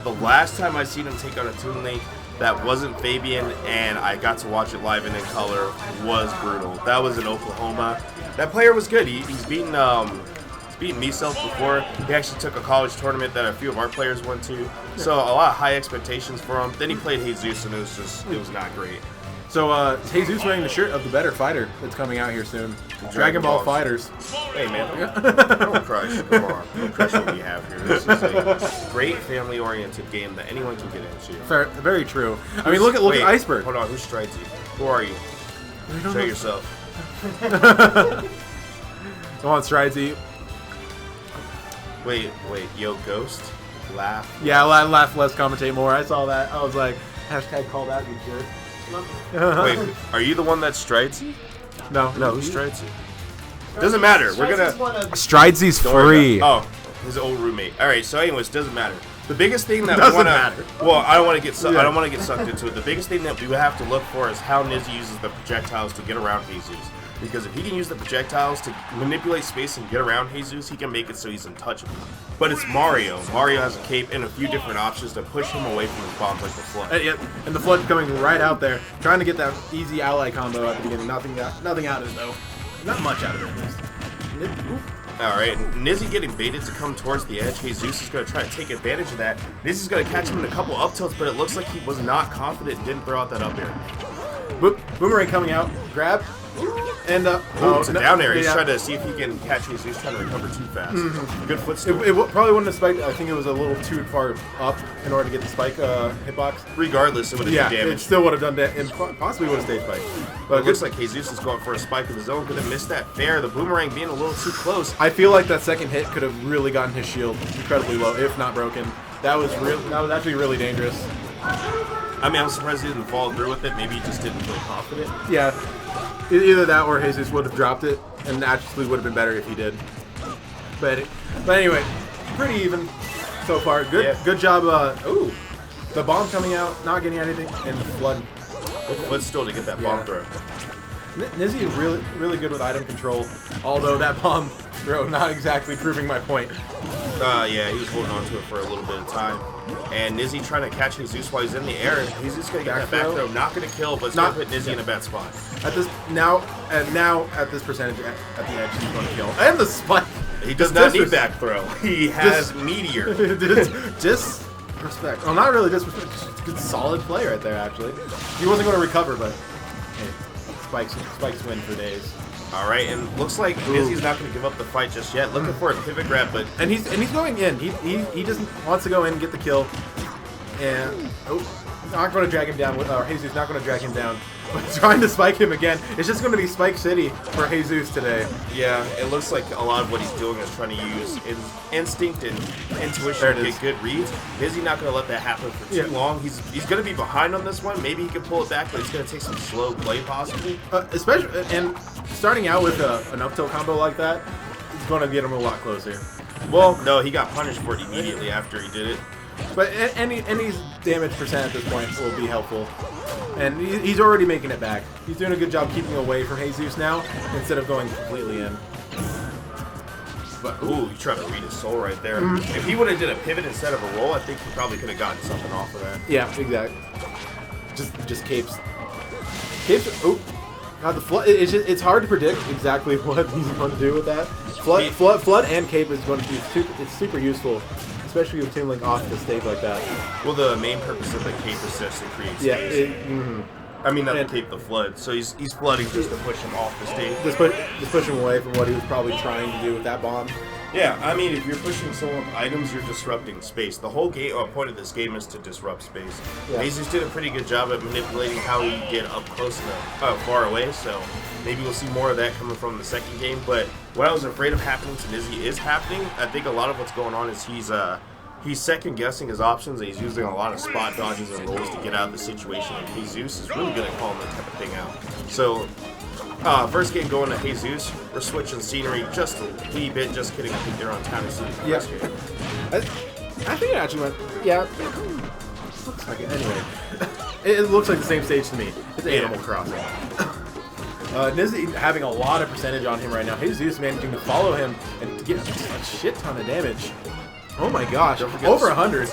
The last time I seen him take on a Toon Link that wasn't Fabian, and I got to watch it live and in color, was brutal. That was in Oklahoma. That player was good. He's beaten me-self before. He actually took a college tournament that a few of our players went to. So a lot of high expectations for him. Then he played Jesus, and it was not great. So Jesus wearing the shirt of the better fighter that's coming out here soon. Dragon Ball Fighters. Hey man, don't crush. Come on, don't crush what we have here. This is a great family-oriented game that anyone can get into. Fair, very true. I mean, look at Iceberg. Hold on, who's Strides? Who are you? Show yourself. Come on, Stridesy. Wait, yo, Ghost, laugh. Yeah, laugh less, commentate more. I saw that. I was like, hashtag call that, you jerk. Wait, are you the one that Stridesy? No, who's Stridesy? Doesn't matter. We're gonna. Stridesy's free. Oh, his old roommate. All right. So, anyways, doesn't matter. The biggest thing that doesn't we wanna. Matter. Well, I don't want to get. I don't want to get sucked into it. The biggest thing that we would have to look for is how Nizzy uses the projectiles to get around Jesus. Because if he can use the projectiles to manipulate space and get around Jesus, he can make it so he's untouchable. But it's Mario. Mario has a cape and a few different options to push him away from his bombs like the Flood. And the Flood coming right out there, trying to get that easy ally combo at the beginning. Nothing out of it, though. Not much out of it, at least. Alright, Nizzy getting baited to come towards the edge. Jesus is going to try to take advantage of that. Nizzy's going to catch him in a couple up tilts, but it looks like he was not confident and didn't throw out that up air. Boomerang coming out, grab, and it's a down air. He's trying to see if he can catch Jesus. He's trying to recover too fast. Good footstool. It probably wouldn't have spiked. I think it was a little too far up in order to get the spike hitbox. Regardless, it would have done damage. It still would have done that, and possibly would have stayed spike. But it looks like Jesus is going for a spike of his own. Could have missed that fair. The Boomerang being a little too close. I feel like that second hit could have really gotten his shield incredibly low, if not broken. That was actually really dangerous. I mean, I'm surprised he didn't follow through with it. Maybe he just didn't feel confident. Yeah. Either that or Jesus would have dropped it, and actually would have been better if he did. But anyway, pretty even so far. Good job. Ooh, the bomb coming out, not getting anything, and the Flood. Good footstool to get that bomb throw. Nizzy is really good with item control, although that bomb throw not exactly proving my point. Yeah, he was holding on to it for a little bit of time. And Nizzy trying to catch Jesus while he's in the air. Jesus going to get that back throw. Not going to kill, but it's going to put Nizzy in a bad spot. At this at this percentage at the edge, he's going to kill. And the spike. He does not need back throw. He has Meteor. Disrespect. Well, not really disrespect. Just a good solid play right there, actually. He wasn't going to recover, but hey, spikes win for days. All right, and looks like Nizzy's not going to give up the fight just yet. Looking for a pivot grab, but he's going in. He just wants to go in and get the kill. And not going to drag him down. Or Jesus not going to drag him down. But trying to spike him again. It's just going to be Spike City for Jesus today. Yeah, it looks like a lot of what he's doing is trying to use his instinct and intuition to get good reads. Nizzy not going to let that happen for too long. He's going to be behind on this one. Maybe he can pull it back, but it's going to take some slow play possibly. Especially and starting out with an up tilt combo like that is going to get him a lot closer. Well, no, he got punished for it immediately after he did it. But any damage percent at this point will be helpful. And he's already making it back. He's doing a good job keeping away from Jesus now instead of going completely in. But ooh, you tried to read his soul right there. If he would have did a pivot instead of a roll, I think he probably could have gotten something off of that. Yeah, exactly. Just capes. Oh, God, the Flood. It's hard to predict exactly what he's going to do with that. Flood and cape is going to be super useful. Especially with Toon Link off the stage like that. Well, the main purpose of the cape is just to create space. I mean, not to cape the Flood. So he's flooding just to push him off the stage. Just push him away from what he was probably trying to do with that bomb. Yeah, I mean, if you're pushing someone with items, you're disrupting space. The whole point of this game is to disrupt space. Yeah. Jesus did a pretty good job at manipulating how he get up close and far away, so maybe we'll see more of that coming from the second game. But what I was afraid of happening to Nizzy is happening. I think a lot of what's going on is he's second-guessing his options, and he's using a lot of spot dodges and rolls to get out of the situation, and Jesus is really good at calling that type of thing out. So, first game going to Jesus, we're switching scenery just a wee bit, just kidding, I think they're on time to see the first game. I think it actually went, looks like it. Anyway, it looks like the same stage to me. It's Animal Crossing. Nizzy having a lot of percentage on him right now. Jesus managing to follow him and to get a shit ton of damage. Oh my gosh, over 100.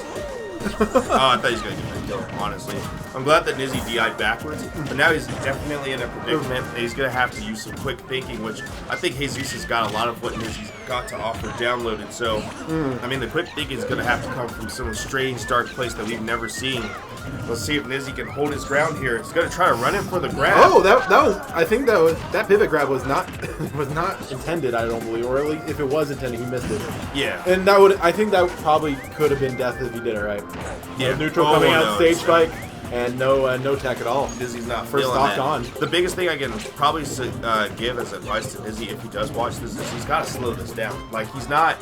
I thought he was going to get the kill, honestly. I'm glad that Nizzy DI'd backwards, but now he's definitely in a predicament. And he's going to have to use some quick thinking, which I think Jesus has got a lot of what Nizzy's got to offer downloaded. So, I mean, the quick thinking is going to have to come from some strange, dark place that we've never seen. Let's see if Nizzy can hold his ground here. He's going to try to run in for the grab. Oh, that was. I think that pivot grab was not was not intended. I don't believe, or at least if it was intended, he missed it. Yeah. And I think that probably could have been death if he did it right. Yeah. Neutral coming out, stage spike, and no tech at all. Nizzy's not first feeling locked that. on. The biggest thing I can probably give as advice to Nizzy if he does watch this is he's got to slow this down. Like he's not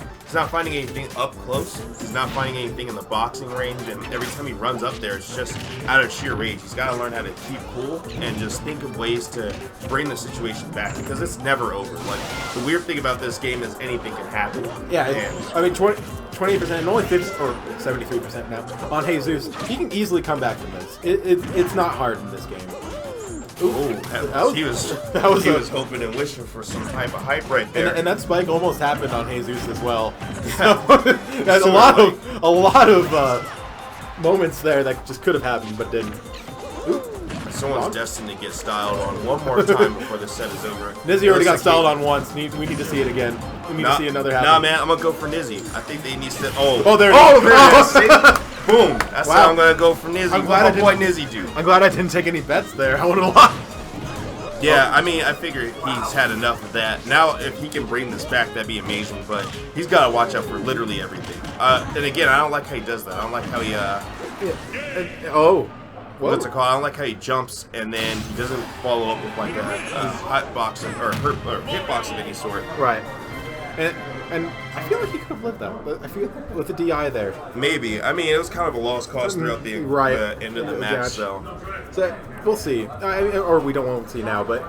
finding anything up close. He's not finding anything in the boxing range, and every time he runs up there, it's just out of sheer rage. He's got to learn how to keep cool and just think of ways to bring the situation back because it's never over. Like the weird thing about this game is anything can happen. Yeah, I mean 28% and only 50 or 73% now on Jesus. He can easily come back from this. It's not hard in this game. He was hoping and wishing for some type of hype right there. And that spike almost happened on Jesus as well. There's a lot of moments there that just could have happened but didn't. Someone's destined to get styled on one more time before the set is over. Nizzy already got styled on once. We need to see it again. We need to see another happen. Nah, man, I'm gonna go for Nizzy. I think they need to. There it is. Boom. That's how I'm gonna go for Nizzy. I'm glad what my boy Nizzy do. I'm glad I didn't take any bets there. I would have lost. Yeah, I mean, I figure he's had enough of that. Now, if he can bring this back, that'd be amazing. But he's got to watch out for literally everything. And again, I don't like how he does that. I don't like how he. What's it called? I don't like how he jumps and then he doesn't follow up with like a hot boxing or hitbox of any sort. Right. And I feel like he could have lived that. I feel with the DI there. Maybe. I mean, it was kind of a lost cause throughout the end of the match. So we'll see. Or we don't want to see now, but